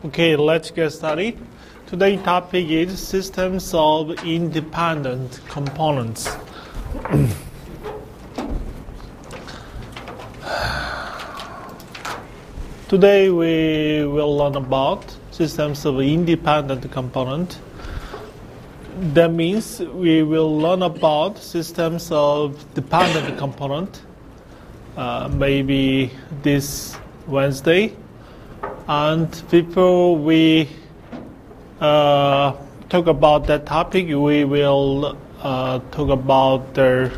Okay, let's get started. Today's topic is systems of independent components. Today we will learn about systems of independent component. That means we will learn about systems of dependent component. Maybe this Wednesday. And before we talk about that topic, we will talk about the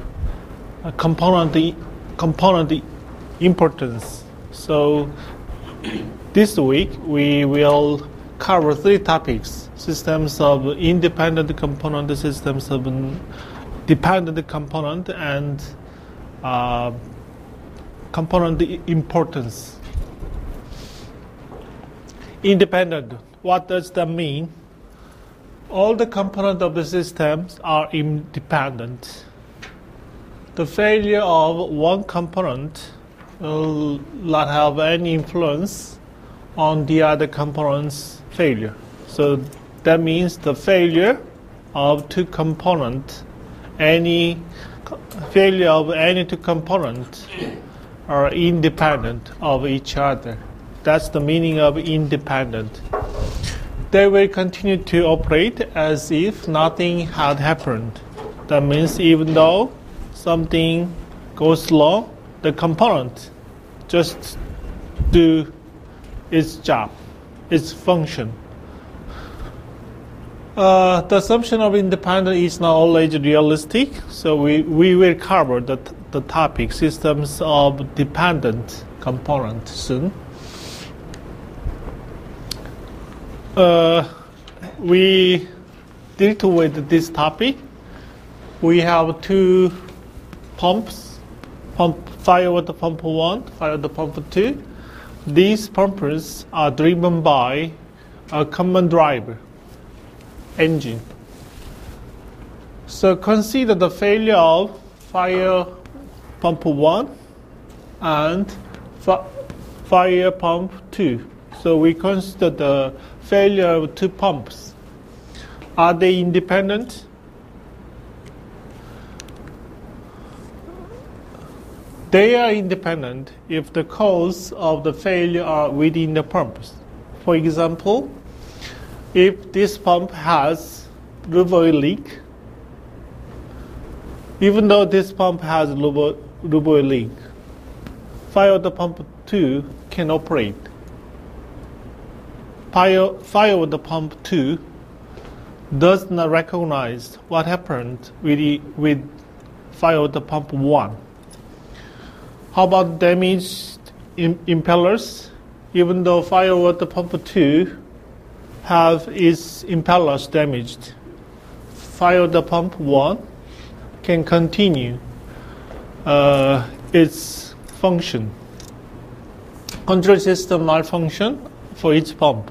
component importance. So this week we will cover 3 topics: systems of independent component, systems of dependent component, and component importance. Independent, what does that mean? All the components of the systems are independent. The failure of one component will not have any influence on the other component's failure. So that means the failure of 2 components, any failure of any 2 components are independent of each other. That's the meaning of independent. They will continue to operate as if nothing had happened. That means even though something goes wrong, the component just do its job, its function. The assumption of independence is not always realistic, so we will cover the topic systems of dependent components soon. We deal with this topic. We have 2 pumps, fire water pump 1, fire water pump 2. These pumpers are driven by a common driver, engine. So consider the failure of fire pump 1 and fire pump 2. So we consider the failure of 2 pumps. Are they independent? They are independent if the cause of the failure are within the pumps. For example, if this pump has rubber leak, even though this pump has rubber leak, fire water pump 2 can operate. Fire water pump 2 does not recognize what happened with fire water pump 1. How about damaged impellers? Even though fire water pump 2 have its impellers damaged, fire water pump 1 can continue its function. Control system malfunction for each pump.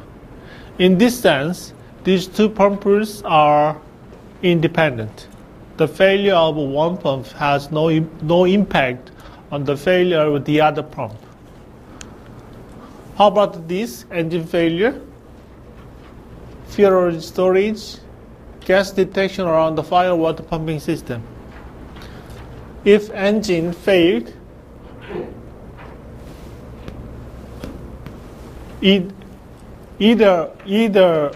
In this sense, these 2 pumpers are independent. The failure of one pump has no impact on the failure of the other pump. How about this engine failure? Fuel storage, gas detection around the fire water pumping system. If engine failed, either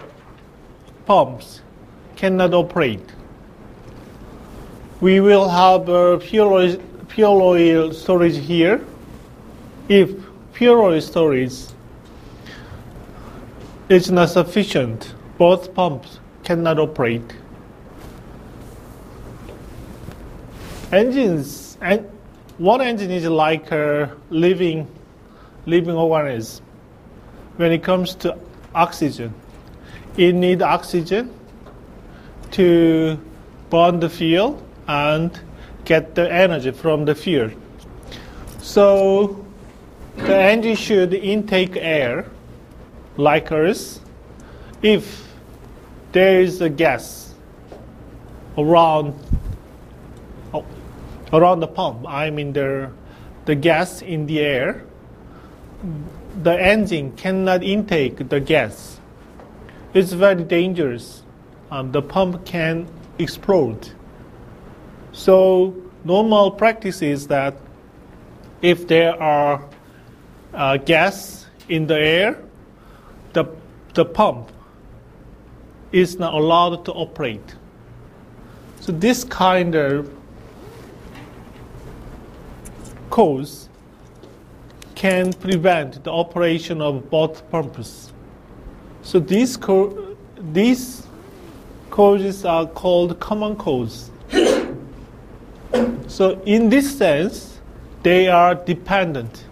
pumps cannot operate. We will have a fuel oil storage here. If fuel oil storage is not sufficient, both pumps cannot operate. Engines, and one engine is like a living organism. When it comes to oxygen, it needs oxygen to burn the fuel and get the energy from the fuel. So the engine should intake air like us. If there is a gas around the pump, I mean the gas in the air, the engine cannot intake the gas, it's very dangerous. The pump can explode. So normal practice is that if there are gas in the air, the pump is not allowed to operate. So this kind of cause can prevent the operation of both pumps. So these causes are called common cause. So in this sense, they are dependent.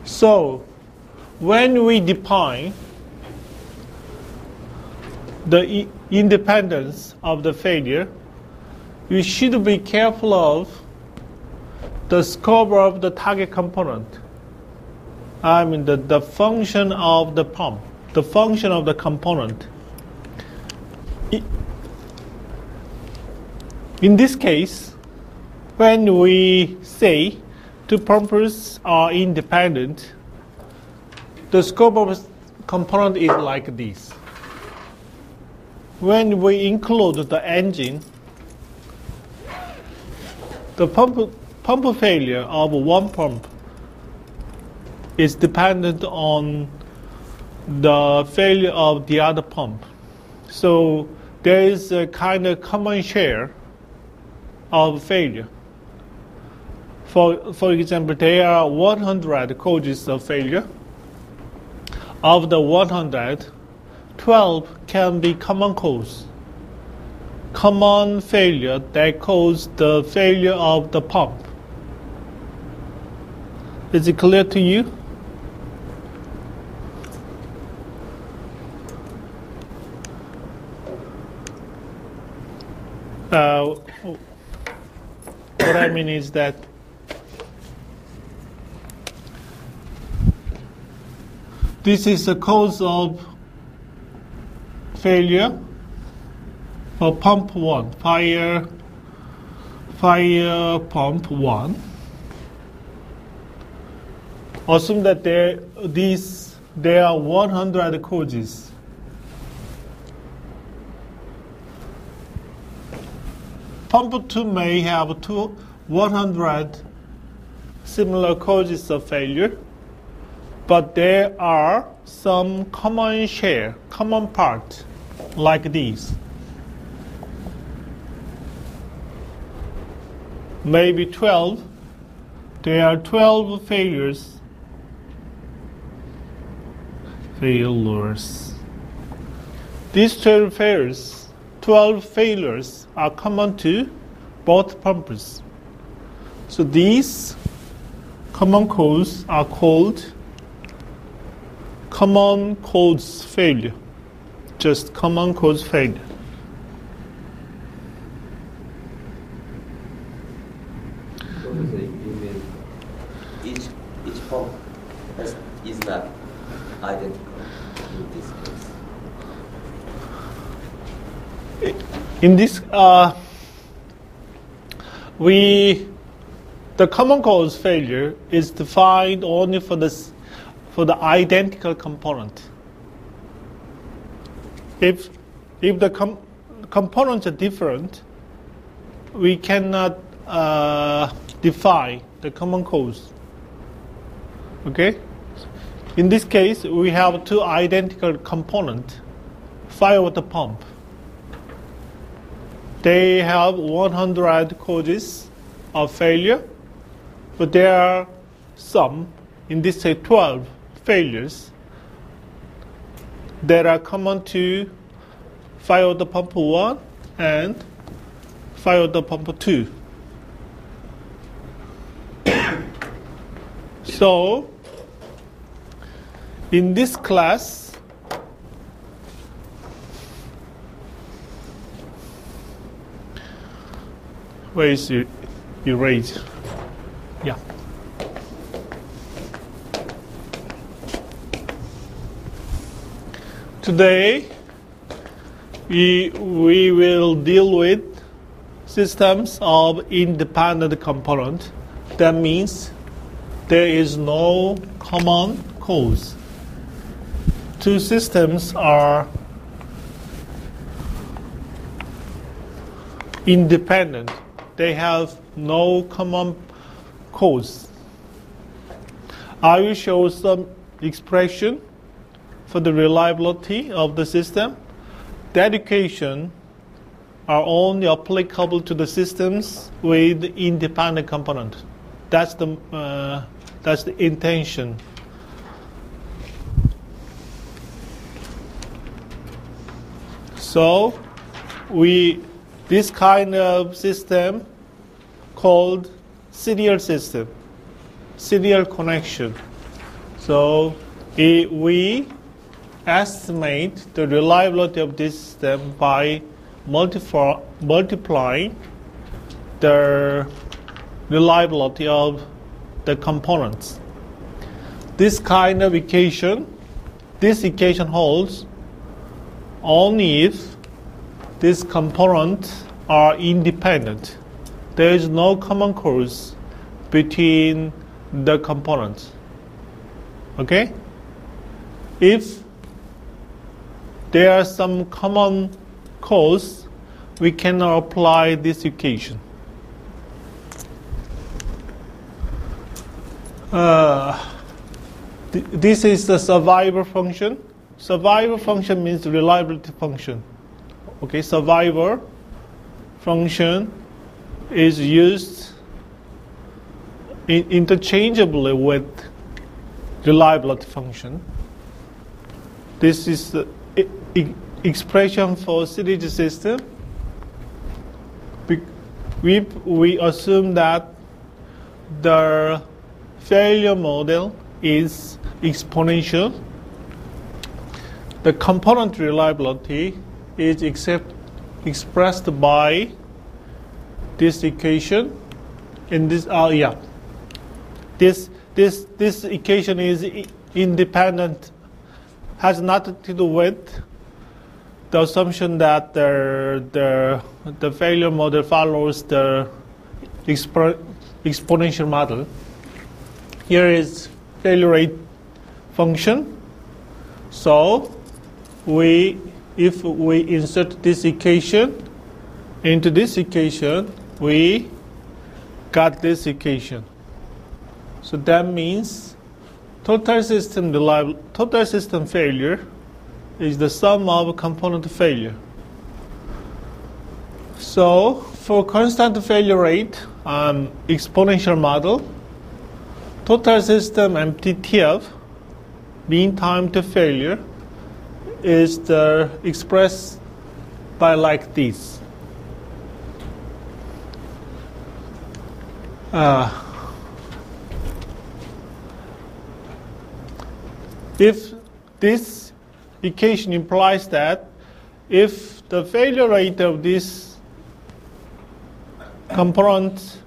So when we define the independence of the failure, we should be careful of the scope of the target component. I mean the function of the pump, the function of the component. In this case, when we say two pumps are independent, the scope of the component is like this. When we include the engine, the pump failure of one pump is dependent on the failure of the other pump. So there is a kind of common share of failure. For example, there are 100 causes of failure. Of the 100, 12 can be common cause. Common failure that cause the failure of the pump. Is it clear to you? What I mean is that this is the cause of failure for pump 1, fire pump 1. Assume that there are 100 causes. Pump 2 may have 100 similar causes of failure, but there are some common part, like these. Maybe 12. There are 12 failures. These 12 failures are common to both pumps. So these common causes are called common cause failure. Just common cause failure. You mean each pump is not identical in this case? In this, the common cause failure is defined only for the identical component. If the components are different, we cannot define the common cause. Okay? In this case, we have two identical components, fire water pump. They have 100 causes of failure, but there are some, in this case 12 failures, that are common to fire water pump 1 and fire water pump 2. So, in this class, where is your erase? Yeah. Today, we will deal with systems of independent components. That means there is no common cause. Two systems are independent. They have no common cause. I will show some expression for the reliability of the system. That equation are only applicable to the systems with independent component. That's the intention. So this kind of system called serial system, serial connection. So we estimate the reliability of this system by multiplying the reliability of the components. This kind of equation, this equation holds only if these components are independent. There is no common cause between the components. Okay? If there are some common cause, we cannot apply this equation. This is the survivor function. Survivor function means reliability function. Okay, survivor function is used interchangeably with reliability function. This is the expression for series system. We assume that the failure model is exponential. The component reliability is expressed by this equation. In this, this equation is independent, has nothing to do with the assumption that the failure model follows the exponential model. Here is failure rate function. So if we insert this equation into this equation, we got this equation. So that means total system failure is the sum of component failure. So for constant failure rate exponential model, total system MTTF, mean time to failure, is expressed by like this. If this equation implies that if the failure rate of this component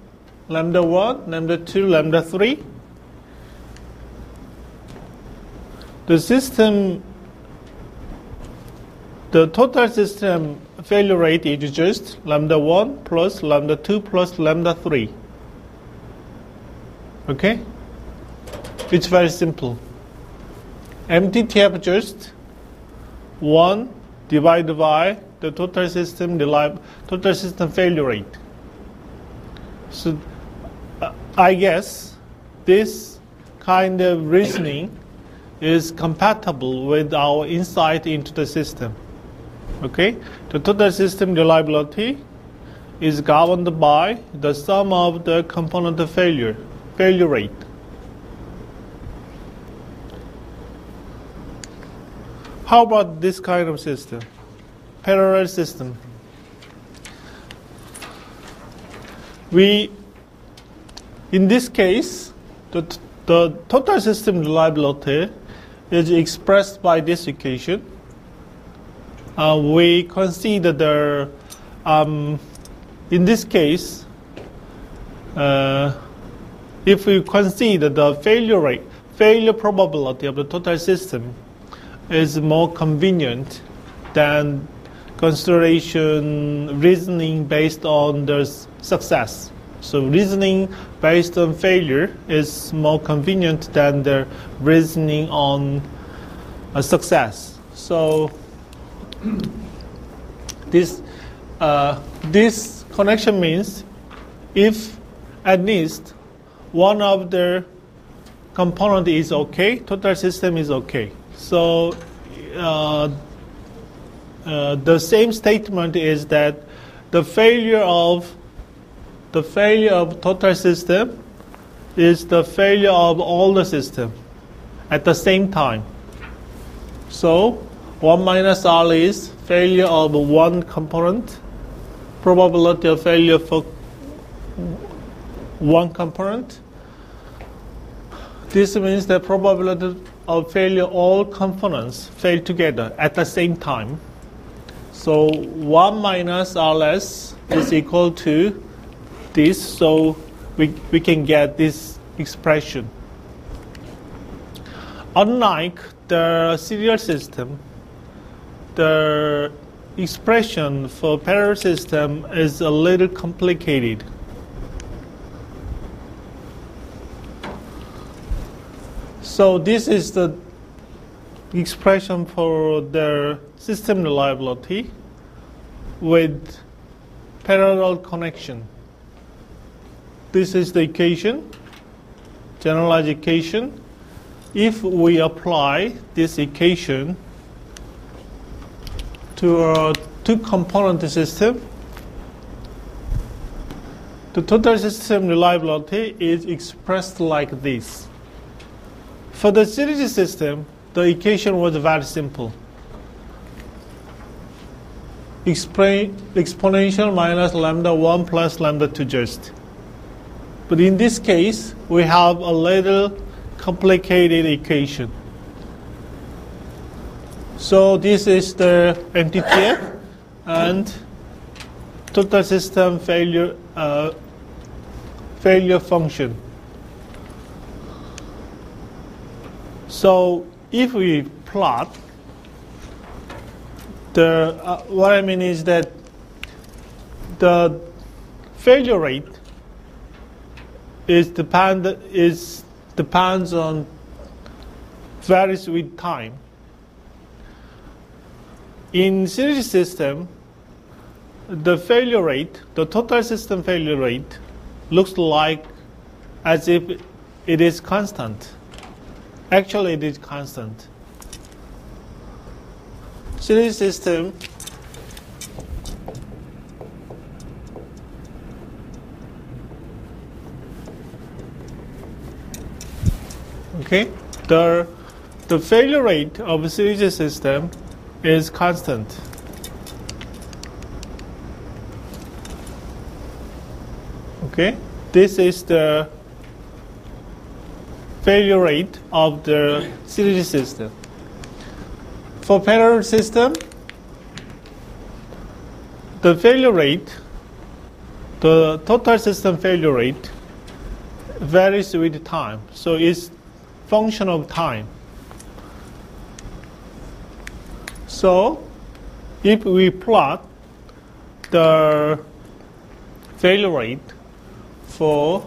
lambda 1, lambda 2, lambda 3, the total system failure rate is just lambda 1 plus lambda 2 plus lambda 3. Okay? It's very simple. MTTF just 1 divided by the total system failure rate. So I guess this kind of reasoning is compatible with our insight into the system. Okay? The total system reliability is governed by the sum of the component failure rate. How about this kind of system? Parallel system. In this case, the total system reliability is expressed by this equation. We consider in this case, if we consider the failure probability of the total system is more convenient than consideration reasoning based on the success. So reasoning based on failure is more convenient than the reasoning on a success. So this connection means if at least one of the component is okay, total system is okay. So the same statement is that the failure of total system is the failure of all the system at the same time. So 1 minus R is failure of one component, probability of failure for one component. This means the probability of failure all components fail together at the same time. So 1 minus R less is equal to this, so we can get this expression. Unlike the serial system, the expression for parallel system is a little complicated. So this is the expression for the system reliability with parallel connection. This is the equation, generalized equation. If we apply this equation to a two-component system, the total system reliability is expressed like this. For the series system, the equation was very simple. Exponential minus lambda 1 plus lambda 2 just. But in this case, we have a little complicated equation. So this is the MTTF and total system failure function. So if we plot what I mean is that the failure rate depends on varies with time. In series system, the failure rate, the total system failure rate, looks like as if it is constant. Actually, it is constant. Series system okay, the failure rate of a series system is constant. Okay, this is the failure rate of the series system. For parallel system, the failure rate, the total system failure rate varies with time. So it's function of time. So if we plot the failure rate for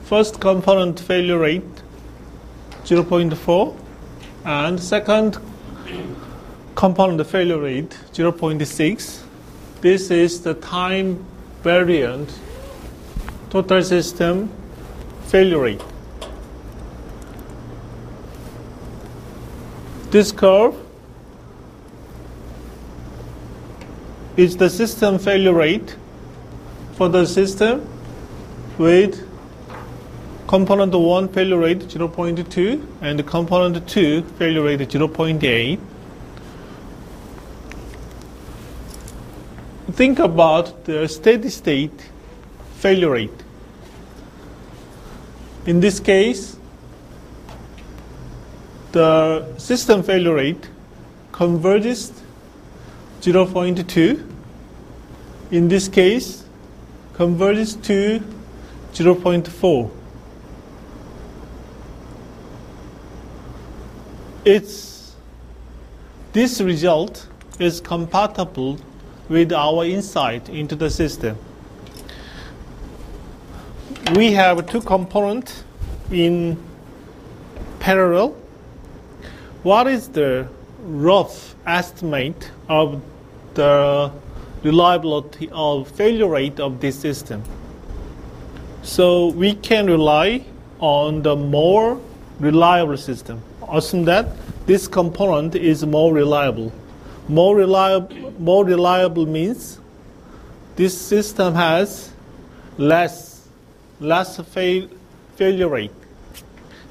first component failure rate 0.4 and second component failure rate 0.6, this is the time variant total system failure rate. This curve is the system failure rate for the system with component 1 failure rate 0.2 and component 2 failure rate 0.8. Think about the steady state failure rate. In this case, the system failure rate converges 0.2. In this case, converges to 0.4. This result is compatible with our insight into the system. we have two components in parallel. What is the rough estimate of the reliability of failure rate of this system? So we can rely on the more reliable system. Assume that this component is more reliable. More reliable means this system has less failure rate.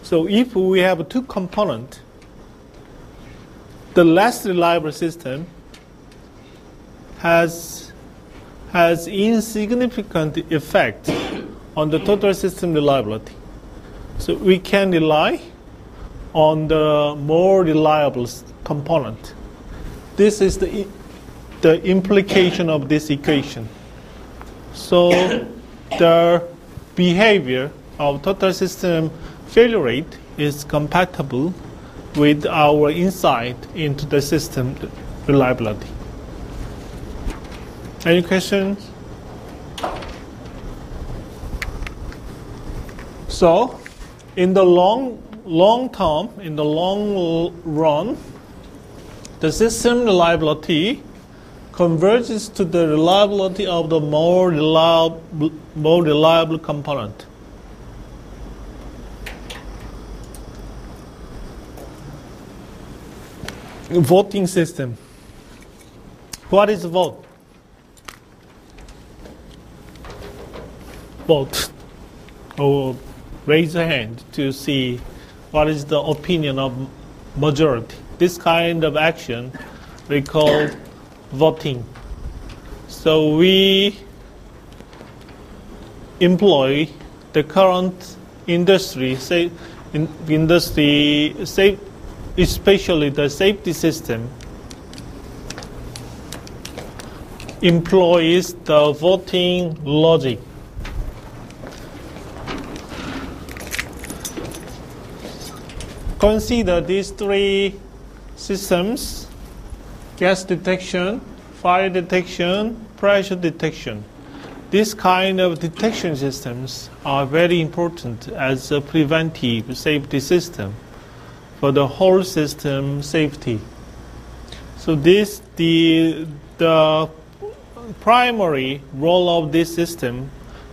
So if we have two components, the less reliable system has insignificant effect on the total system reliability. So we can rely on the more reliable component. This is the implication of this equation. So the behavior of total system failure rate is compatible with our insight into the system reliability. Any questions? So, in the long term, in the long run, the system reliability converges to the reliability of the more reliable component. Voting system. What is vote? Vote. Or raise a hand to see what is the opinion of majority. This kind of action we call voting. So we employ the current industry, especially the safety system, employs the voting logic. Consider these three systems: gas detection, fire detection, pressure detection. This kind of detection systems are very important as a preventive safety system for the whole system safety. So the primary role of this system,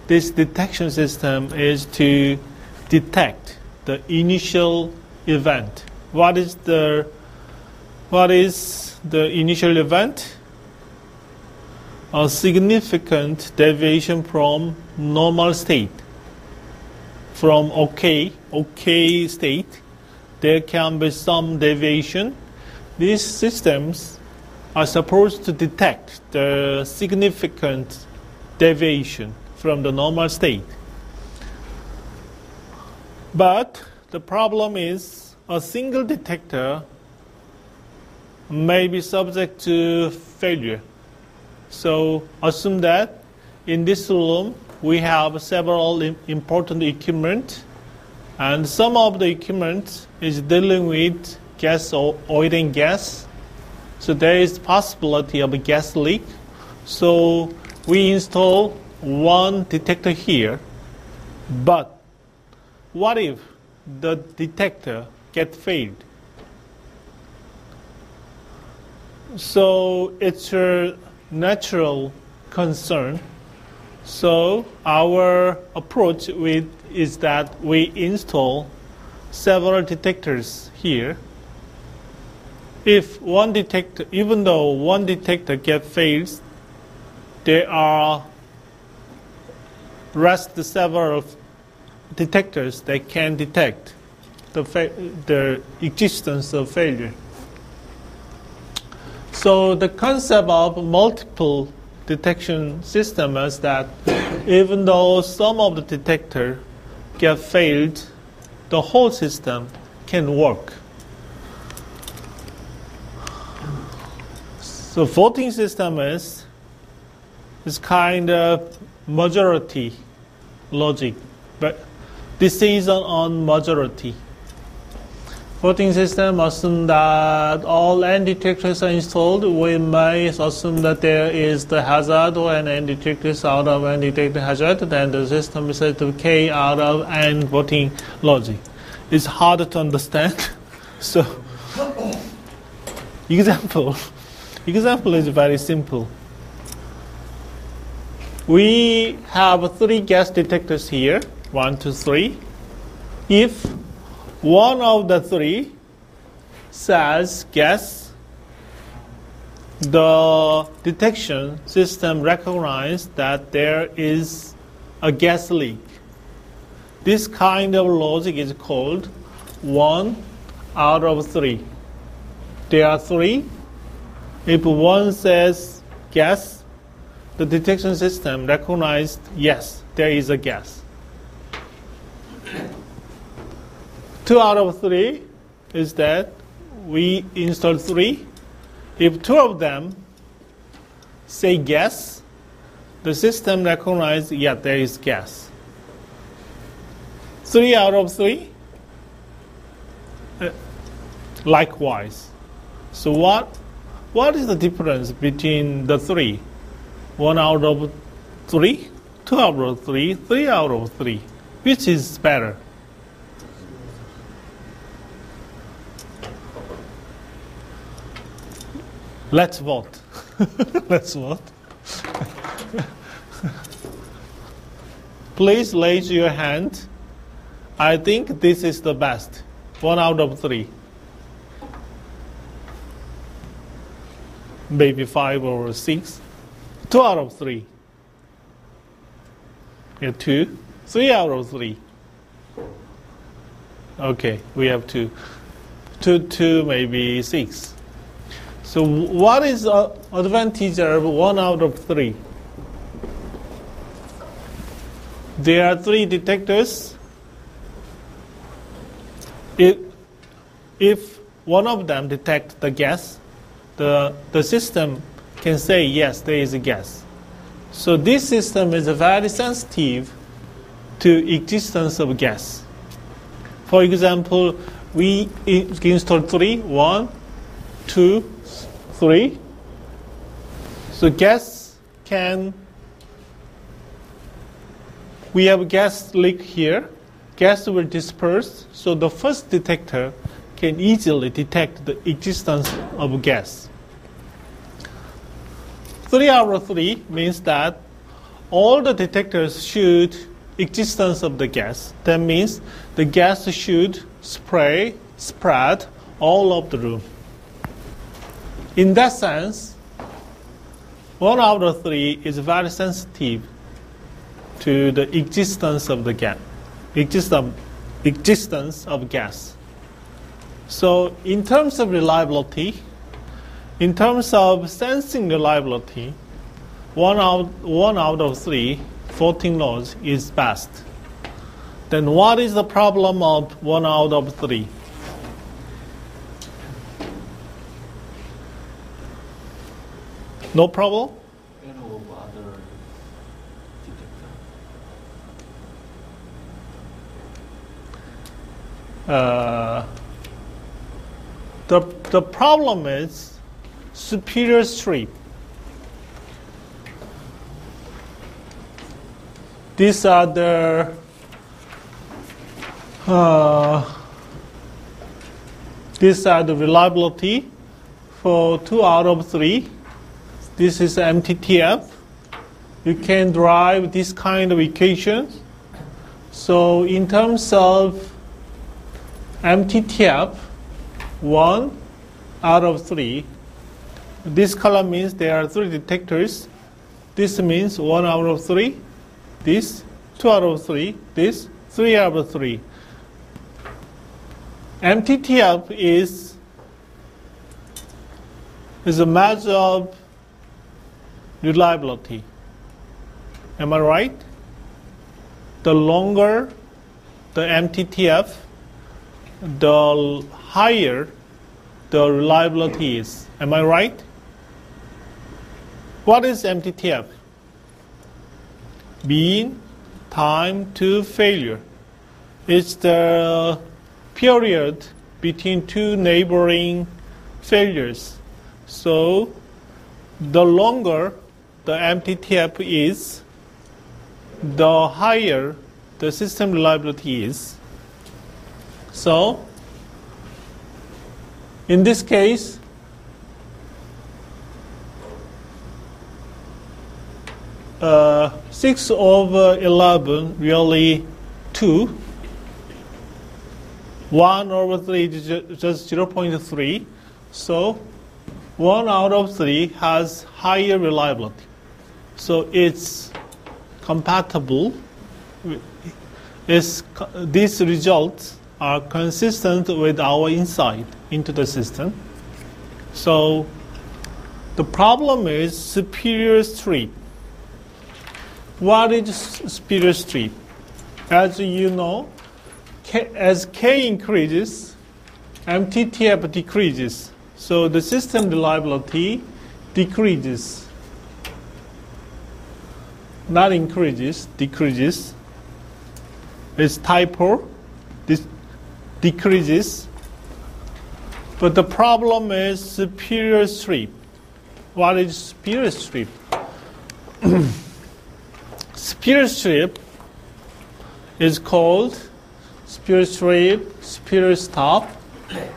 this detection system, is to detect the initial event. What is the initial event? A significant deviation from normal state. From okay state, there can be some deviation. These systems are supposed to detect the significant deviation from the normal state. But the problem is a single detector may be subject to failure. So assume that in this room we have several important equipment, and some of the equipment is dealing with gas or oil and gas. So there is possibility of a gas leak. So we install one detector here. But what if the detector gets failed? So it's a natural concern. So our approach is that we install several detectors here. If one detector, even though one detector gets failed, there are several detectors that can detect the existence of failure. So the concept of multiple detection system is that even though some of the detector get failed, the whole system can work. So voting system is kind of majority logic, but decision on majority. Voting system assume that all N detectors are installed. We may assume that there is the hazard or an N detectors out of N detector hazard. Then the system is set to K out of N voting logic. It's hard to understand. So, example is very simple. We have 3 gas detectors here, 1, 2, 3. If one of the 3 says gas, the detection system recognizes that there is a gas leak. This kind of logic is called 1 out of 3. There are 3. If one says gas, the detection system recognizes yes, there is a gas. 2 out of 3 is that we install 3. If 2 of them say gas, the system recognizes yeah, there is gas. 3 out of 3, likewise. So what is the difference between the 3? 1 out of 3, 2 out of 3, 3 out of 3. Which is better? Let's vote. Let's vote. Please raise your hand. I think this is the best. 1 out of 3. Maybe 5 or 6. 2 out of 3. Yeah, 2. 3 out of 3. Okay, we have 2. 2, maybe 6. So what is the advantage of 1 out of 3? There are 3 detectors. If one of them detects the gas, the system can say yes, there is a gas. So this system is very sensitive to existence of gas. For example, we install 3, 1, 2, 3. So we have a gas leak here. Gas will disperse, so the first detector can easily detect the existence of gas. 3 out of 3 means that all the detectors should existence of the gas. That means the gas should spread all of the room. In that sense, 1 out of 3 is very sensitive to the existence of the gas. Existence of gas. So in terms of reliability, in terms of sensing reliability, 1 out of 3 voting laws is best. Then what is the problem of 1 out of 3? No problem? Error of other detector. The problem is superior strip. These are the reliability for 2 out of 3. This is MTTF. You can derive this kind of equations. So in terms of MTTF, 1 out of 3, this column means there are 3 detectors. This means 1 out of 3, this 2 out of 3, this 3 out of 3. MTTF is a measure of reliability. Am I right? The longer the MTTF, the higher the reliability is. Am I right? What is MTTF? Mean time to failure. It's the period between two neighboring failures. So the longer the MTTF is, the higher the system reliability is. So in this case, 6/11 really 2. 1/3 is just 0.3. So 1 out of 3 has higher reliability. So it's compatible. These results are consistent with our insight into the system. So the problem is superior strip. What is superior strip? As you know, as K increases, MTTF decreases. So the system reliability decreases. Not increases, decreases. It's typo. This decreases. But the problem is superior strip. What is superior strip? Superior strip is called superior strip, superior stop,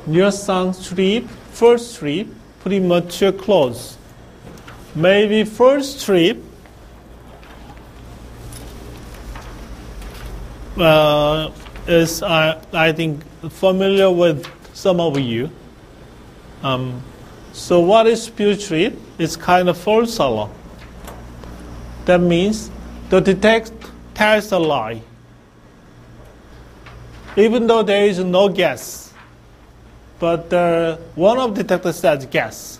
near-sound strip, first strip, premature close. Maybe first strip is, I think, familiar with some of you. So what is superior strip? It's kind of false alarm. That means the detector tells a lie. Even though there is no gas, but one of the detectors says gas.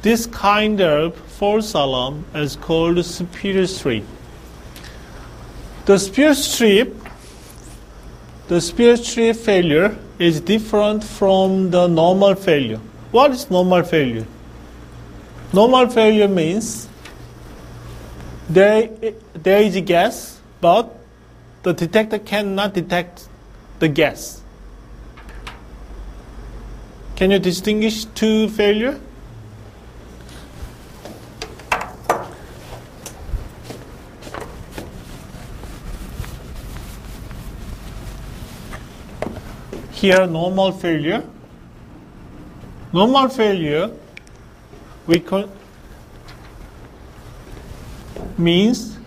This kind of false alarm is called superior strip. The superior strip failure is different from the normal failure. What is normal failure? Normal failure means there is a gas, but the detector cannot detect the gas. Can you distinguish two failures? Here, normal failure. Normal failure means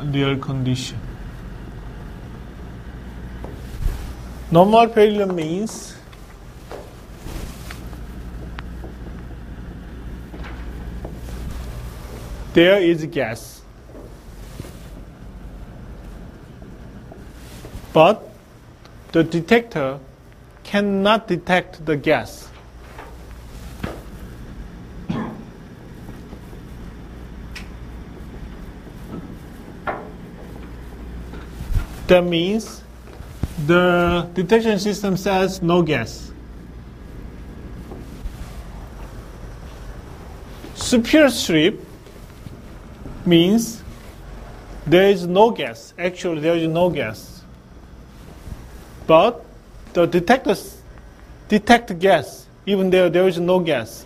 their condition. Normal failure means there is gas, but the detector cannot detect the gas. That means the detection system says no gas. Superior strip means there is no gas. Actually, there is no gas. But the detectors detect gas, even though there is no gas.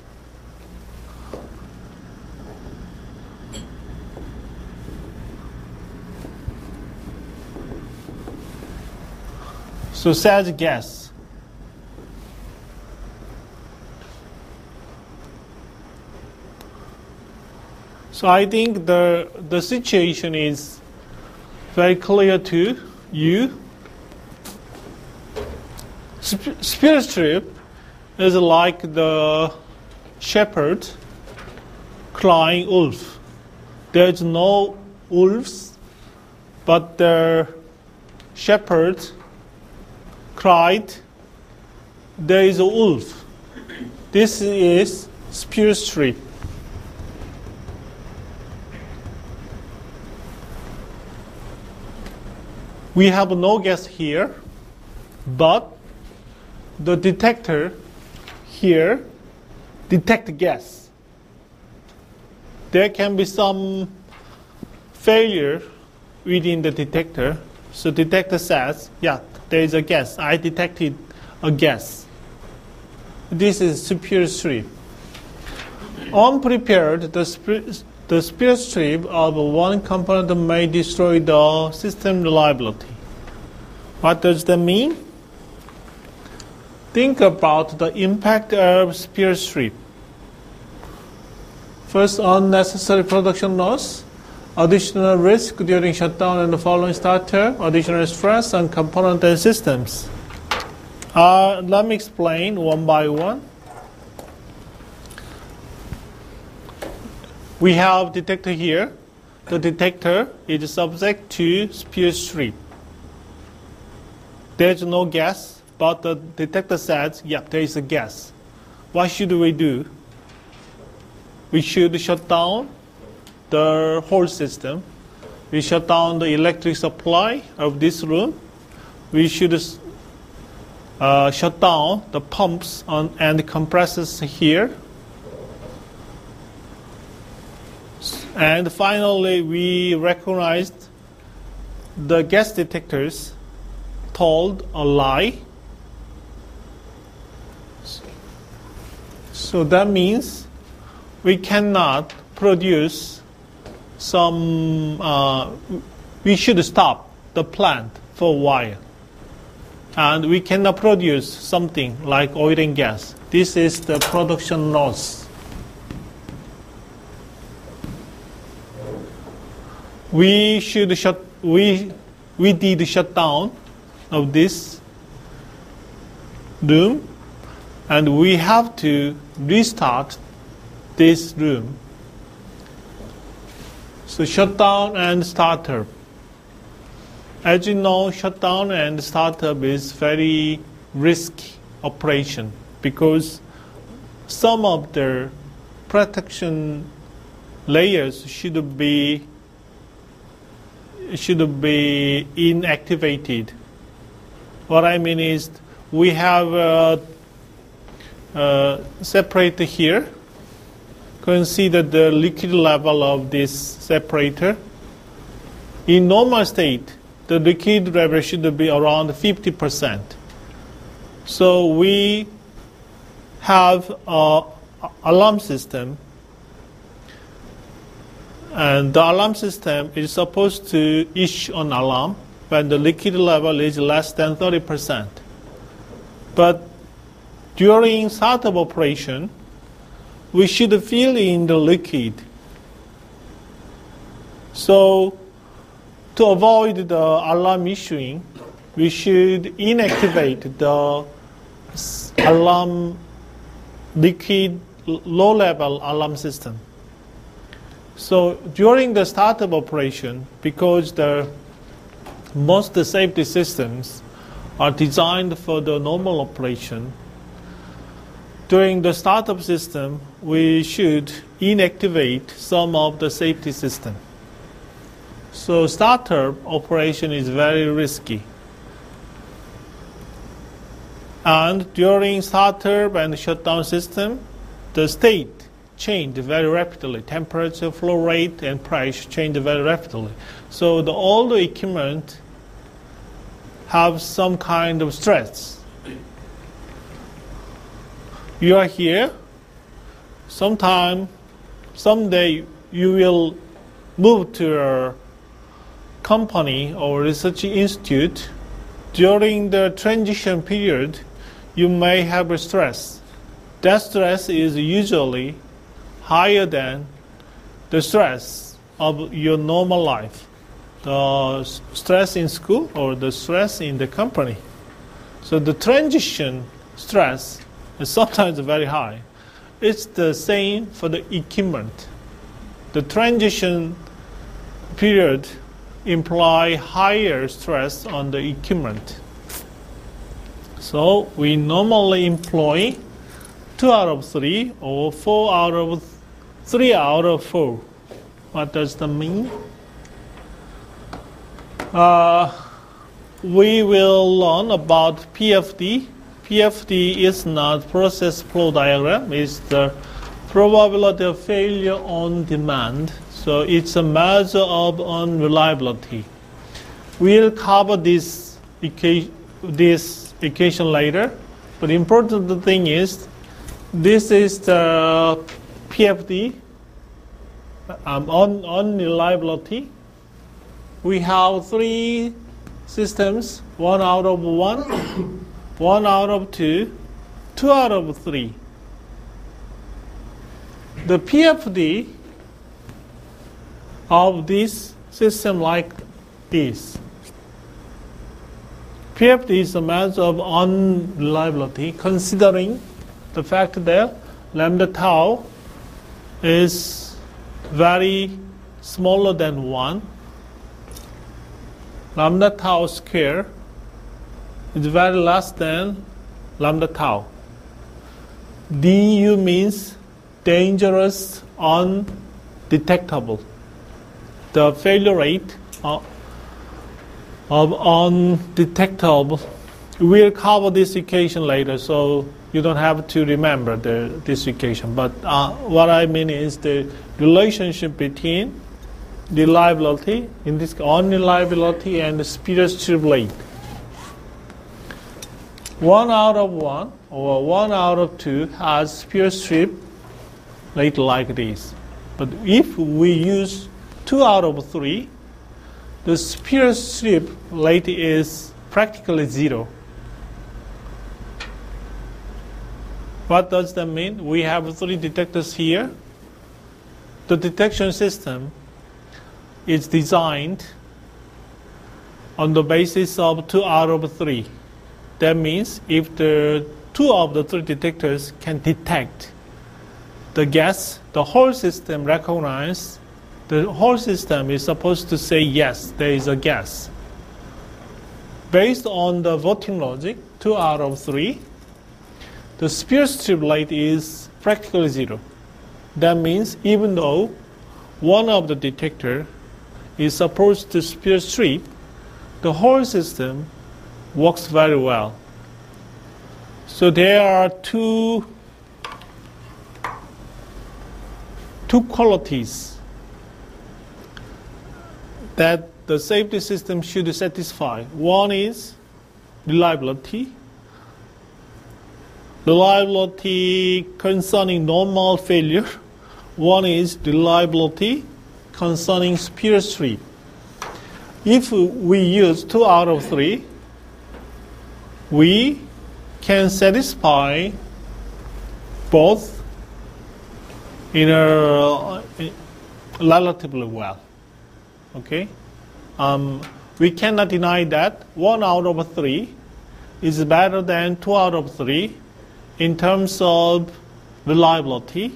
So says gas. So I think the situation is very clear to you. Superior strip is like the shepherd crying wolf. There is no wolves, but the shepherd cried, there is a wolf. This is superior strip. We have no gas here, but the detector here detects gas. there can be some failure within the detector. So detector says, yeah, there is a gas. I detected a gas. This is spill strip. Unprepared, the spill strip of one component may destroy the system reliability. What does that mean? Think about the impact of spill strip. First, unnecessary production loss, additional risk during shutdown and the following startup, additional stress on component and systems. Let me explain one by one. We have detector here. The detector is subject to spill strip. There's no gas, but the detector says, yeah, there is a gas. What should we do? We should shut down the whole system. We shut down the electric supply of this room. We should shut down the pumps and the compressors here. And finally, we recognized the gas detectors told a lie. So that means we cannot produce we should stop the plant for a while. And we cannot produce something like oil and gas. This is the production loss. We did shut down of this room, and we have to restart this room. So shutdown and startup. As you know, shutdown and startup is very risky operation because some of the protection layers should be inactivated. What I mean is we have a separator here. You can see that the liquid level of this separator. In normal state, the liquid level should be around 50%. So we have an alarm system. And the alarm system is supposed to issue an alarm when the liquid level is less than 30%. But during startup operation, we should fill in the liquid. So to avoid the alarm issuing, we should inactivate the alarm liquid low-level alarm system. So during the startup operation, because most safety systems are designed for the normal operation, during the startup system, we should inactivate some of the safety system. So startup operation is very risky. And during startup and shutdown system, the state changed very rapidly. Temperature, flow rate, and price changed very rapidly. So all the equipment have some kind of stress. You are here. Someday you will move to a company or research institute. During the transition period, you may have a stress. That stress is usually higher than the stress of your normal life, the stress in school or the stress in the company. So the transition stress is sometimes very high. It's the same for the equipment. The transition period imply higher stress on the equipment. So we normally employ 2 out of 3 or 3 out of 4. What does that mean? We will learn about PFD. PFD is not process flow diagram, it's the probability of failure on demand. So it's a measure of unreliability. We'll cover this equation later, but the important thing is this is the PFD, unreliability. We have three systems, 1 out of 1, 1 out of 2, 2 out of 3. The PFD of this system like this. PFD is a measure of unreliability considering the fact that lambda tau is very smaller than 1. Lambda tau square is very less than lambda tau. DU means dangerous, undetectable. The failure rate of undetectable. We'll cover this equation later, so you don't have to remember this equation. But what I mean is the relationship between reliability, in this unreliability, and the spurious trip rate. 1 out of 1 or 1 out of 2 has spurious trip rate like this. But if we use 2 out of 3, the spurious trip rate is practically 0. What does that mean? We have 3 detectors here. The detection system is designed on the basis of 2 out of 3. That means if the 2 of the 3 detectors can detect the gas, the whole system recognizes. The whole system is supposed to say yes, there is a gas. Based on the voting logic, 2 out of 3, the spurious trip rate is practically 0. That means even though one of the detector is supposed to spurious trip, the whole system works very well. So there are two qualities that the safety system should satisfy. One is reliability. Reliability concerning normal failure. One is reliability concerning spurious trip. If we use 2 out of 3, we can satisfy both in a relatively well. Okay, we cannot deny that 1 out of 3 is better than 2 out of 3 in terms of reliability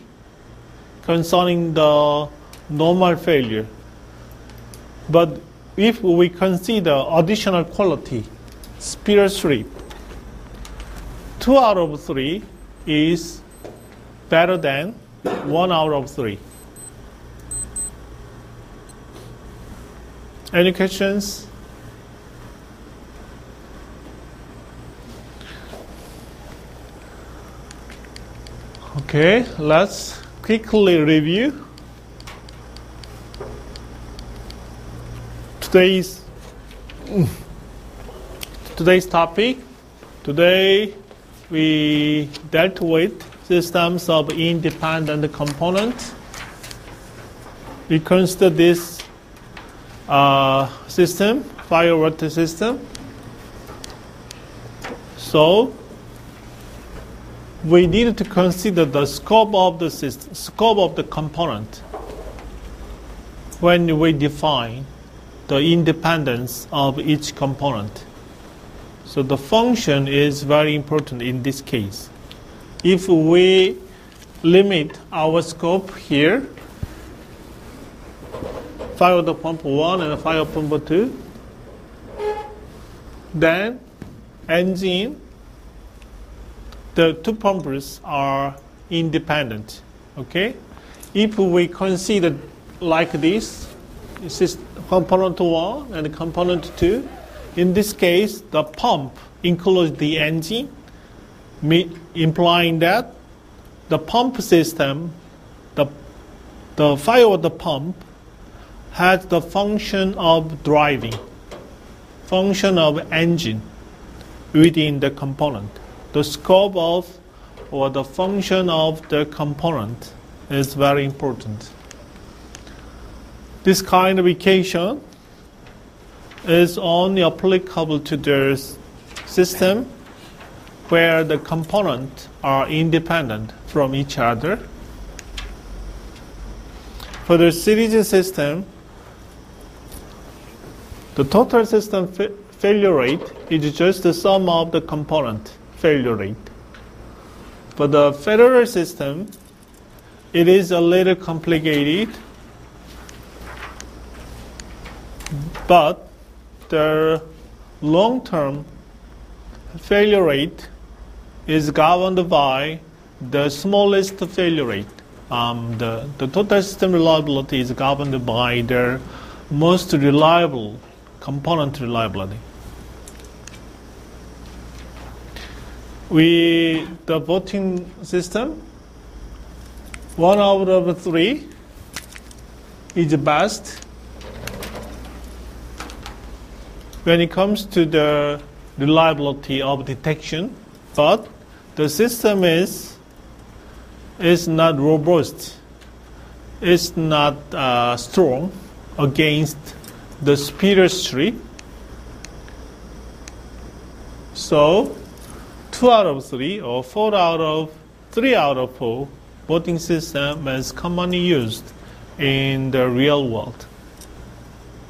concerning the normal failure. But if we consider additional quality, spurious trip, 2 out of 3 is better than 1 out of 3. Any questions? Okay, let's quickly review today's topic. Today we dealt with systems of independent components. We consider this system, fire water system. So we need to consider the scope of the system, scope of the component when we define the independence of each component. So the function is very important in this case. If we limit our scope here, fire water pump 1 and fire pump 2, then engine, the two pumpers are independent. Okay? If we consider like this is component 1 and component 2, in this case the pump includes the engine, implying that the pump system The firewater pump has the function of driving, function of engine within the component. The scope of or the function of the component is very important. This kind of equation is only applicable to the system where the components are independent from each other. For the series system, the total system failure rate is just the sum of the component failure rate. For the federal system, it is a little complicated, but the long-term failure rate is governed by the smallest failure rate. The total system reliability is governed by the most reliable component reliability. The voting system, 1 out of 3 is the best when it comes to the reliability of detection, but the system is not robust, it's not strong against the superior stream. So 2 out of 3 or 3 out of 4 voting system is commonly used in the real world.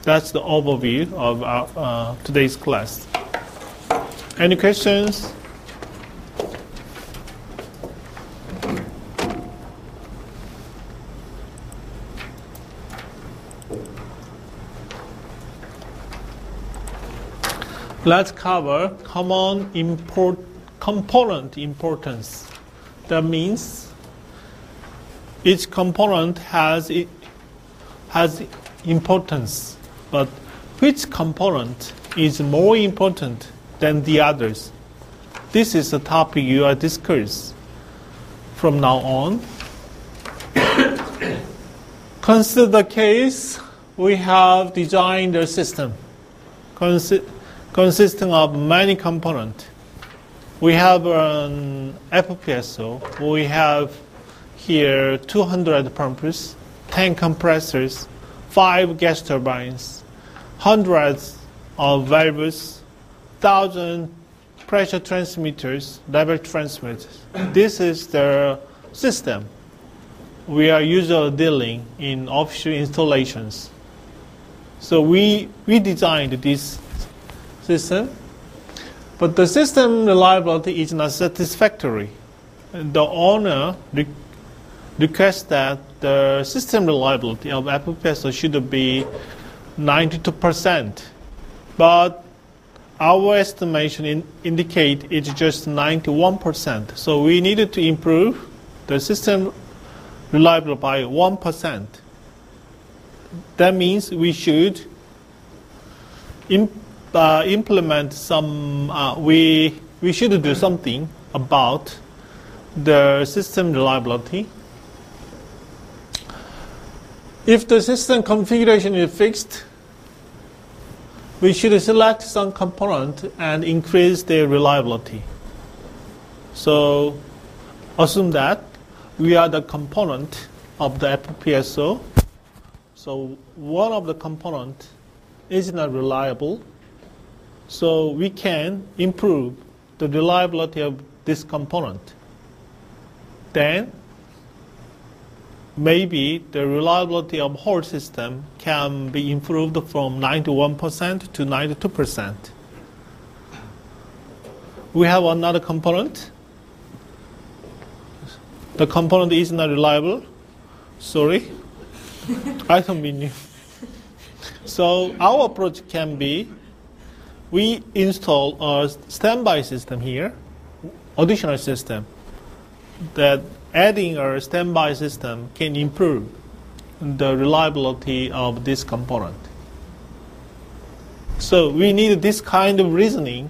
That's the overview of our, today's class. Any questions? Let's cover common component importance. That means each component has importance, but which component is more important than the others? This is the topic you are discuss from now on. Consider the case we have designed a system consisting of many components. We have an FPSO. We have here 200 pumps, 10 compressors, 5 gas turbines, hundreds of valves, 1,000 pressure transmitters, level transmitters. This is the system we are usually dealing in offshore installations. So we designed this system, but the system reliability is not satisfactory. The owner requests that the system reliability of FPSO should be 92%, but our estimation indicate it's just 91%. So we needed to improve the system reliability by 1%. That means we should implement some. We should do something about the system reliability. If the system configuration is fixed, we should select some component and increase their reliability. So assume that we are the component of the FPSO. So one of the components is not reliable. So we can improve the reliability of this component. Then maybe the reliability of whole system can be improved from 91% to 92%. We have another component. The component is not reliable. Sorry, I don't mean you. So our approach can be, we install a standby system here, additional system, that adding a standby system can improve the reliability of this component. So we need this kind of reasoning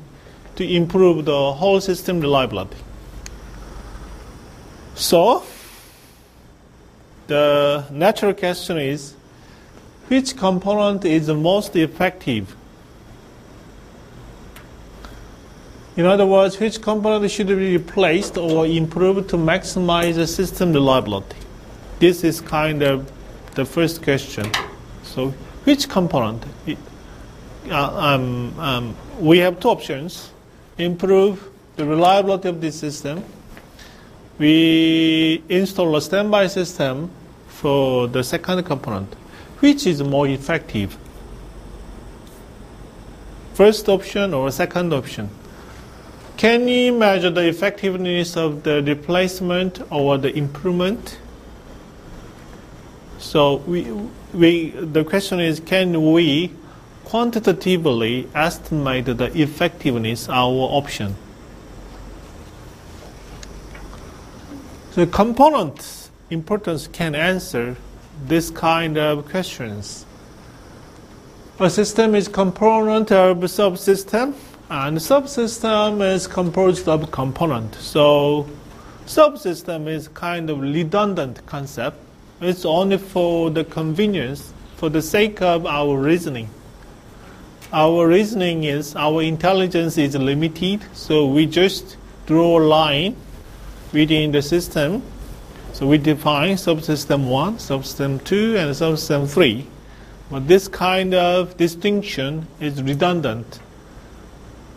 to improve the whole system reliability. So the natural question is, which component is the most effective? In other words, which component should be replaced or improved to maximize the system reliability? This is kind of the first question. So, which component? We have two options. Improve the reliability of this system. We install a standby system for the second component. Which is more effective? First option or second option? Can you measure the effectiveness of the replacement or the improvement? So the question is, can we quantitatively estimate the effectiveness of our option? The component importance can answer this kind of questions. A system is component of a subsystem, and subsystem is composed of component. So subsystem is kind of redundant concept. It's only for the convenience, for the sake of our reasoning. Our reasoning is, our intelligence is limited, so we just draw a line within the system. So we define subsystem 1, subsystem 2, and subsystem 3. But this kind of distinction is redundant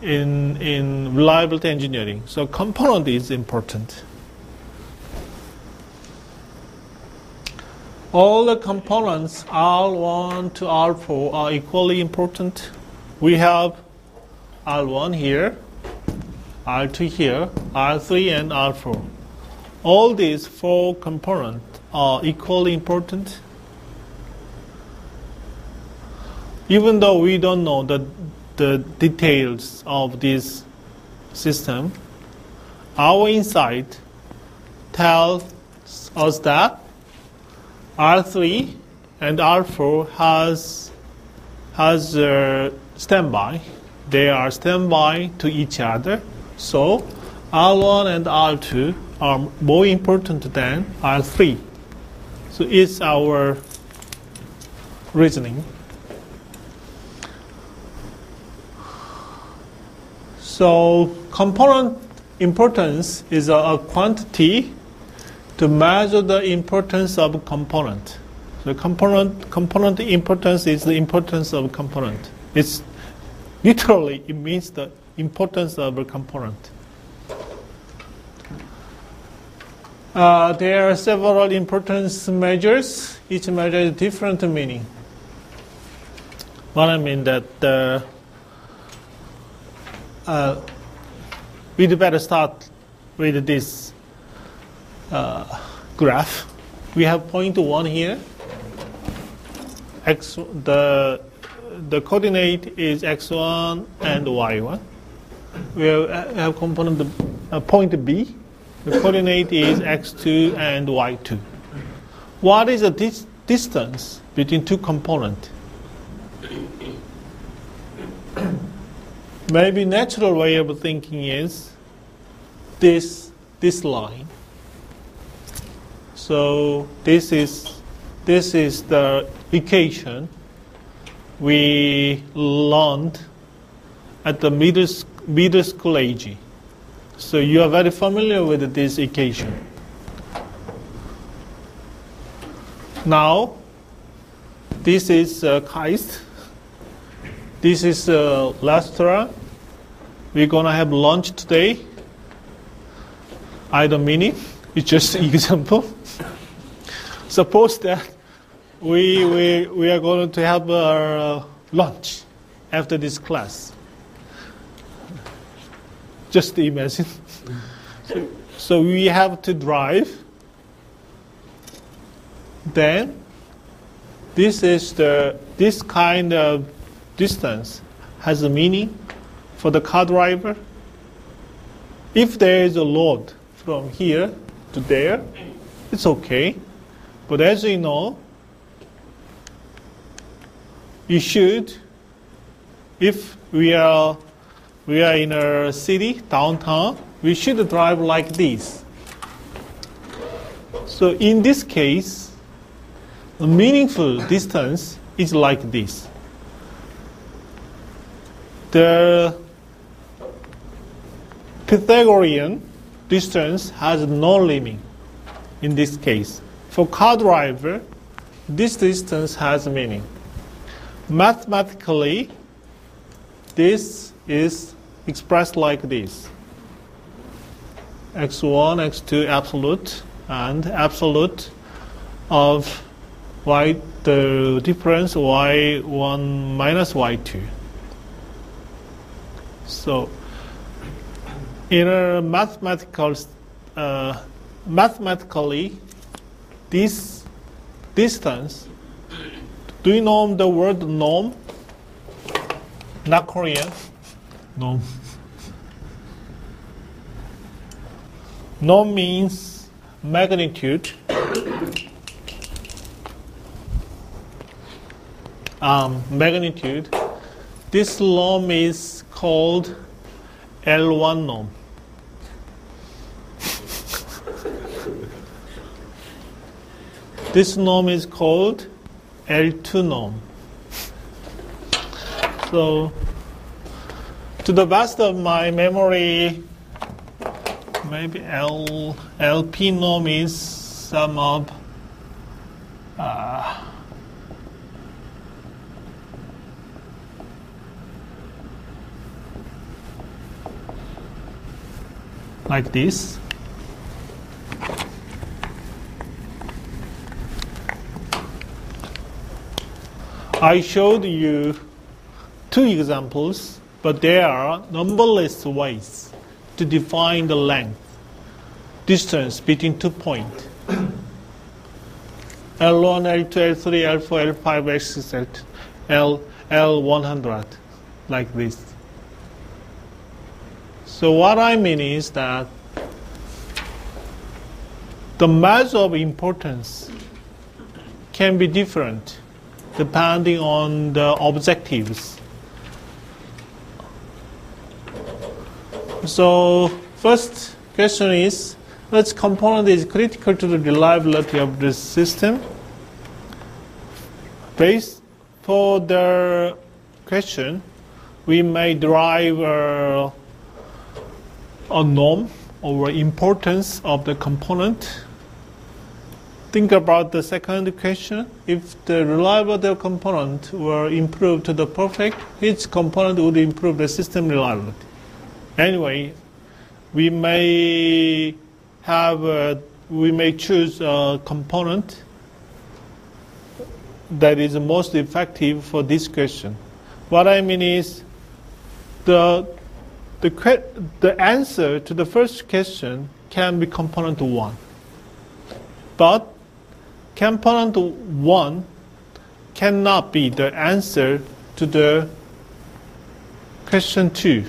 in reliability engineering. So component is important. All the components R1 to R4 are equally important. We have R1 here, R2 here, R3 and R4. All these four components are equally important. Even though we don't know the details of this system, our insight tells us that R3 and R4 has standby. They are standby to each other. So R1 and R2 are more important than R3. So it's our reasoning. So component importance is a quantity to measure the importance of a component. So component importance is the importance of a component. It's literally, it means the importance of a component. There are several importance measures. Each measure is different meaning. What I mean that we'd better start with this graph. We have point 1 here. The coordinate is x1 and y1. We have component point B. The coordinate is x2 and y2. What is the distance between two components? Maybe natural way of thinking is this line. So this is the equation we learned at the middle school age. So you are very familiar with this equation. Now, this is KAIST. This is restaurant. We're going to have lunch today. I don't mean it. It's just an example. Suppose that we are going to have our lunch after this class. Just imagine. So we have to drive. Then this kind of distance has a meaning for the car driver. If there is a load from here to there, it's okay. But as you know, you should, if we are in a city, downtown, we should drive like this. So in this case, A meaningful distance is like this. The Pythagorean distance has no limit in this case. For car driver, this distance has meaning. Mathematically, this is expressed like this. x1, x2 absolute, and absolute of y, the difference y1 minus y2. So, in a mathematically, this distance, do you know the word norm? Not Korean. Norm. Norm means magnitude. Magnitude. This norm is called L1 norm. This norm is called L2 norm. So, to the best of my memory, maybe LP norm is sum of like this. I showed you two examples, but there are numberless ways to define the length, distance between 2 points. L1, L2, L3, L4, L5, L6, L100, like this. So what I mean is that the measure of importance can be different depending on the objectives. So first question is, which component is critical to the reliability of this system? Based for the question, we may derive a norm or importance of the component. Think about the second question. If the reliability of component were improved to the perfect, which component would improve the system reliability? Anyway, we may choose a component that is most effective for this question. What I mean is, the answer to the first question can be component 1. But component 1 cannot be the answer to the question 2.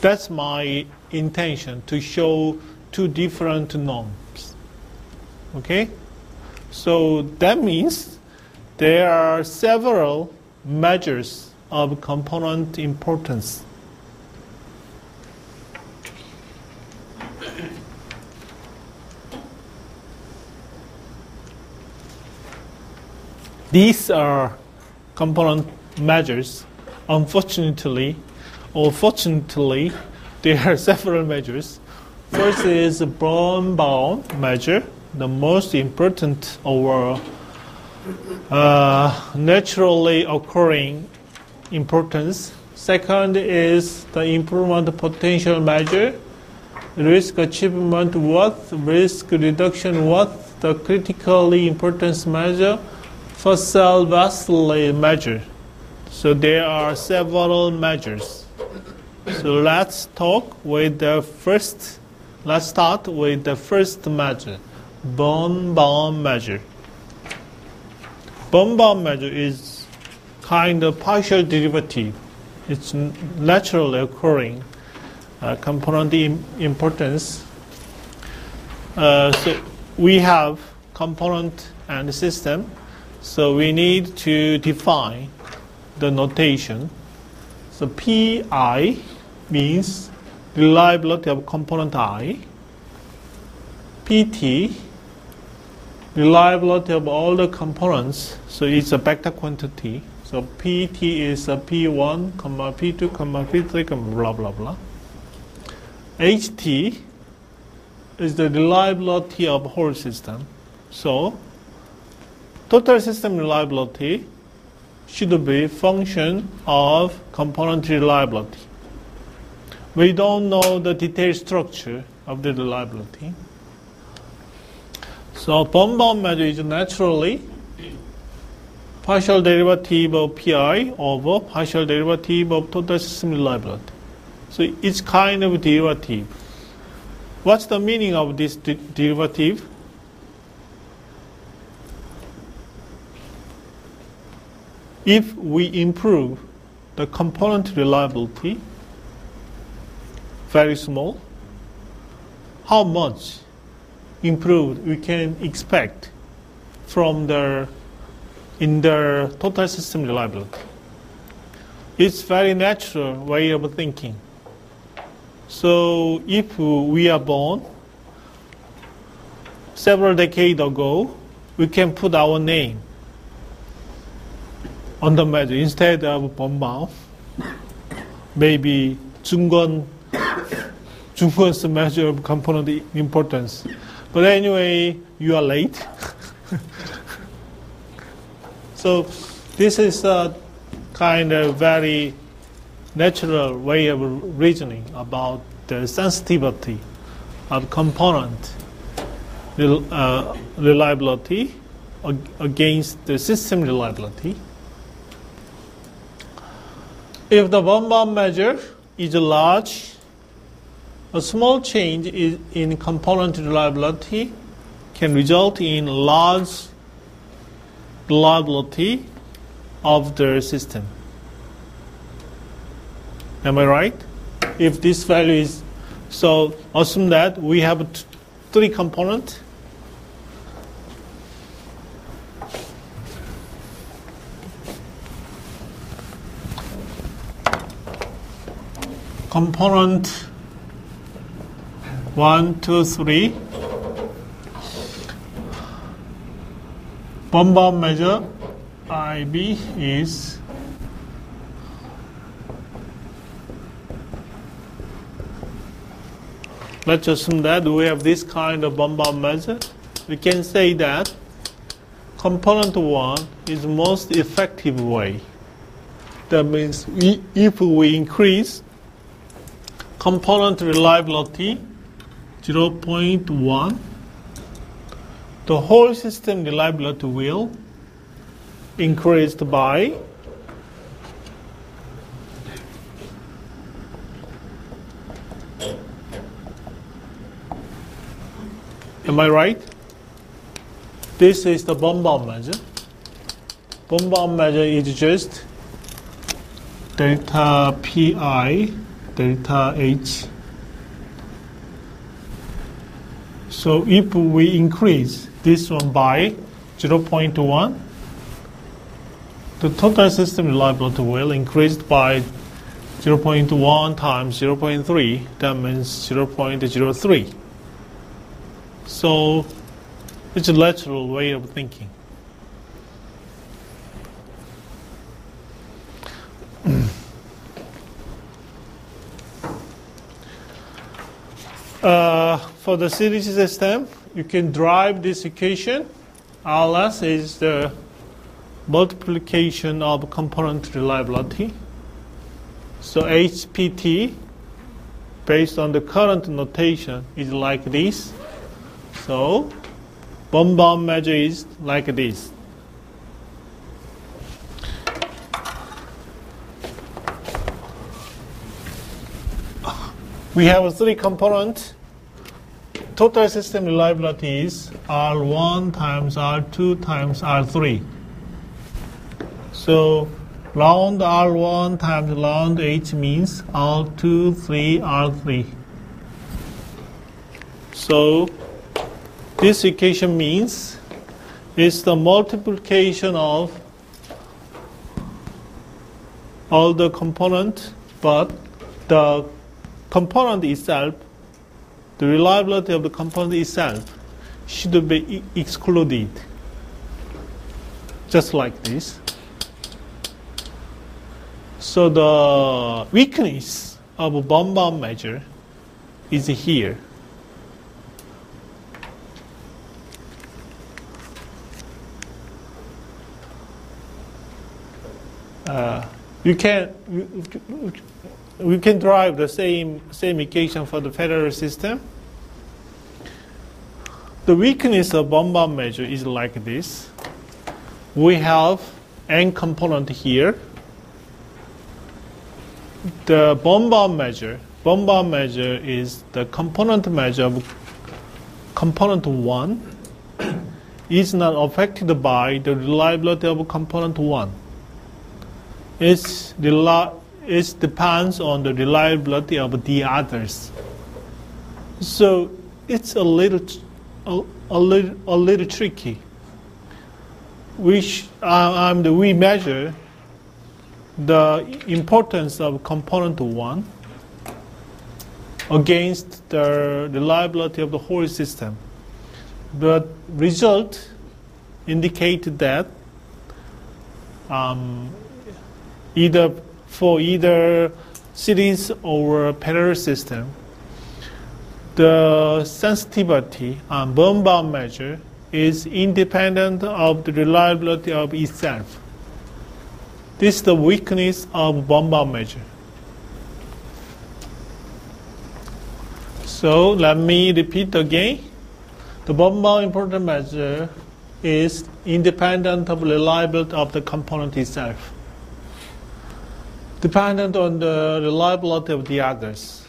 That's my intention, to show two different norms. Okay? So that means there are several measures of component importance. These are component measures. Unfortunately, or fortunately, there are several measures. First is Birnbaum measure, the most important or naturally occurring importance. Second is the improvement potential measure, risk achievement worth, risk reduction worth, the critically importance measure, fossil vastly measure. So there are several measures. So let's start with the first measure, Birnbaum measure. Birnbaum measure is kind of partial derivative. It's naturally occurring component importance. So we have component and system. So we need to define the notation. So PI means reliability of component I. PT, reliability of all the components, so it's a vector quantity. So PT is a P1, comma, P2, comma, P3, comma, blah, blah, blah. HT is the reliability of whole system. So total system reliability should be function of component reliability. We don't know the detailed structure of the reliability. So Birnbaum measure is naturally partial derivative of PI over partial derivative of total system reliability. So it's kind of derivative. What's the meaning of this derivative? If we improve the component reliability, very small, how much improved we can expect from in the total system reliability? It's very natural way of thinking. So if we are born several decades ago, we can put our name on the measure instead of Birnbaum. Maybe Jungon's measure of component importance. But anyway, you are late. So this is a kind of very natural way of reasoning about the sensitivity of component reliability against the system reliability. If the Birnbaum measure is large, a small change in component reliability can result in large reliability of the system. Am I right? If this value is, so assume that we have three components. Component 1, 2, 3. Birnbaum measure IB is let's assume that we have this kind of Birnbaum measure. We can say that component 1 is the most effective way. That means if we increase component reliability 0.1, the whole system reliability will increase by am I right? This is the Birnbaum measure. Birnbaum measure is just delta PI, delta H. So if we increase this one by 0.1, the total system reliability will increase by 0.1 times 0.3. That means 0.03. So it's a lateral way of thinking. For the series system, you can derive this equation. RLS is the multiplication of component reliability. So HPT, based on the current notation, is like this. So Birnbaum measure is like this. We have three components. Total system reliability is R1 times R2 times R3. So round R1 times round H means R2, 3, R3. So this equation means it's the multiplication of all the components, but the component itself the reliability of the component itself should be excluded. Just like this. So the weakness of a bomb measure is here. We can derive the same equation for the federal system. The weakness of bomb measure is like this. We have n component here. The bomb measure is the component measure of component 1 is not affected by the reliability of component 1. It depends on the reliability of the others. So it's a little tricky. We measure the importance of component 1 against the reliability of the whole system. But result indicate that either series or parallel system, the sensitivity on bomb measure is independent of the reliability of itself. This is the weakness of bomb measure. So let me repeat again. The bomb important measure is independent of reliability of the component itself, dependent on the reliability of the others.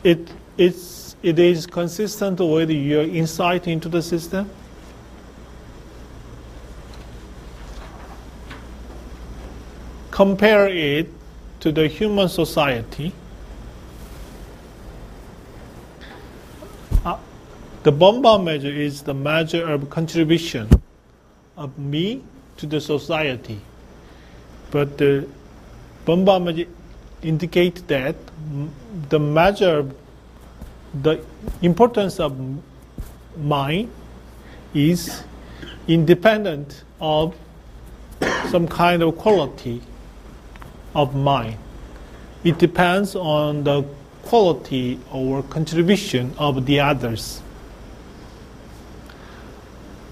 It is consistent with your insight into the system. Compare it to the human society. The bomb measure is the measure of contribution of me to the society. But the bomb measure indicates that the measure, the importance of mine is independent of some kind of quality of mine. It depends on the quality or contribution of the others.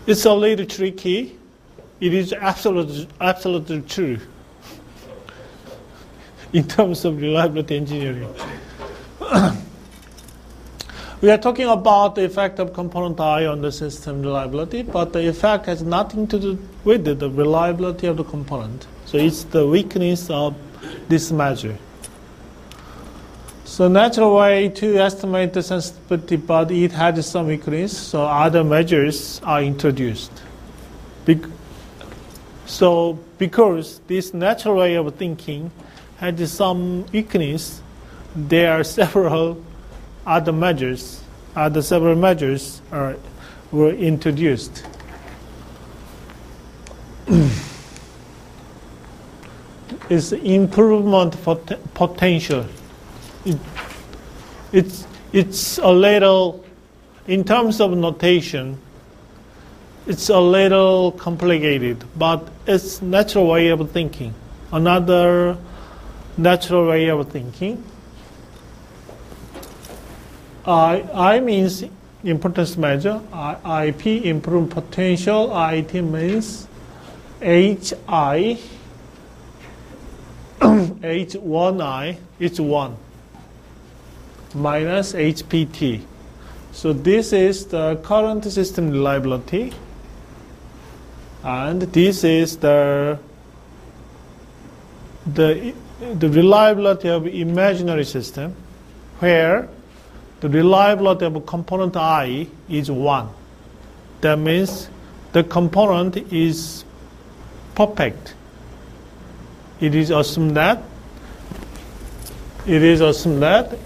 It's a little tricky. It is absolutely true in terms of reliability engineering. We are talking about the effect of component I on the system reliability, but the effect has nothing to do with the reliability of the component. So it's the weakness of this measure. So natural way to estimate the sensitivity, but it had some weakness, so other measures are introduced. Because this natural way of thinking had some weakness, there are several other measures, were introduced. It's improvement potential. It's a little, in terms of notation, it's a little complicated, but it's natural way of thinking. Another natural way of thinking. I means importance measure. IP improve potential. IT means HI. H1I is 1 minus HPT. So this is the current system reliability, and this is the reliability of imaginary system, where the reliability of component I is 1. That means the component is perfect. It is assumed that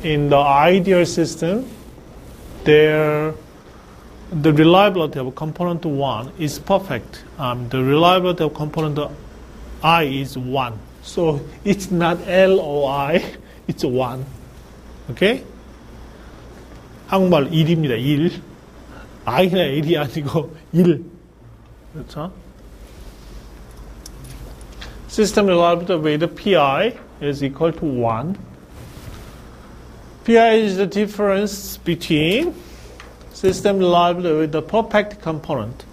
in the ideal system, the reliability of component 1 is perfect. The reliability of component I is 1. So it's not LOI, it's 1. 오케이? 한국말로 일입니다. 일. I나 L이 아니고 일. 그렇죠? System reliability with PI is equal to 1. PI is the difference between system reliability with the perfect component.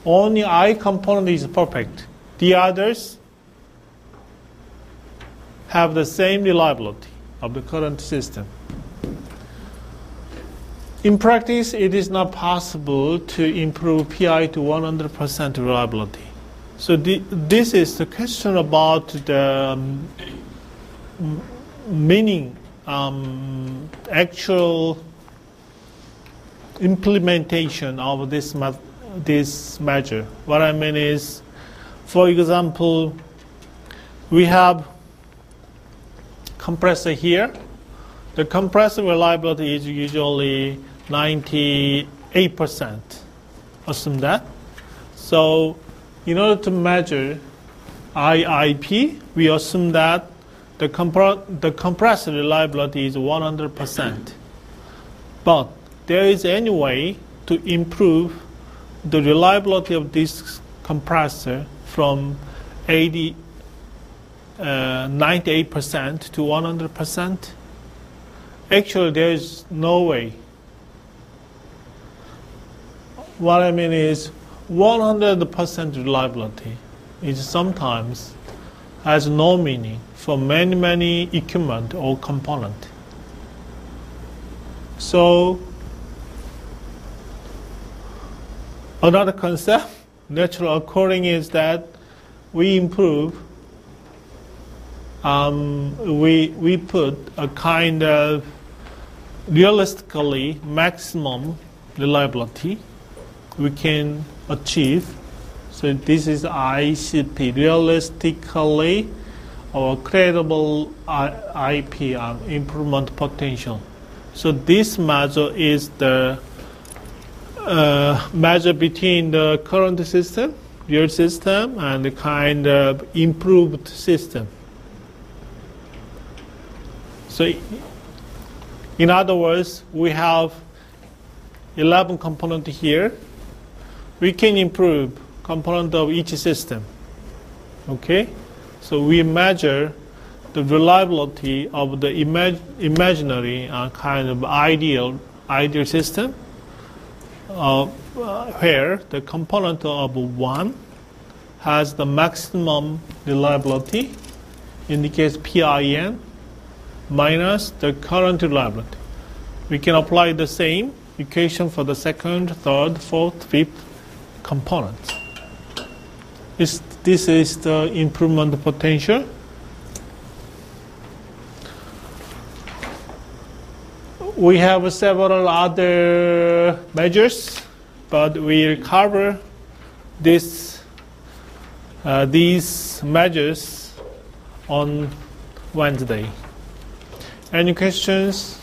Only I component is perfect. The others have the same reliability of the current system. In practice, it is not possible to improve PI to 100% reliability. So this is the question about the meaning, actual implementation of this measure. What I mean is, for example, we have compressor here. The compressor reliability is usually 98%. Assume that. So in order to measure IIP, we assume that the compressor reliability is 100%. But there is any way to improve the reliability of this compressor from 98% to 100%? Actually, there is no way. What I mean is 100% reliability is sometimes has no meaning for many equipment or component. So another concept, natural occurring, is that we improve, we put a kind of realistically maximum reliability we can achieve. So this is ICP, realistically or credible IP, improvement potential. So this measure is the measure between the current system, real system, and the kind of improved system. So in other words, we have 11 components here. We can improve component of each system. Okay? So we measure the reliability of the imaginary kind of ideal system, where the component of 1 has the maximum reliability, indicates PIN, minus the current reliability. We can apply the same equation for the second, third, fourth, fifth components. This is the improvement potential. We have several other measures, but we'll cover these measures on Wednesday. Any questions?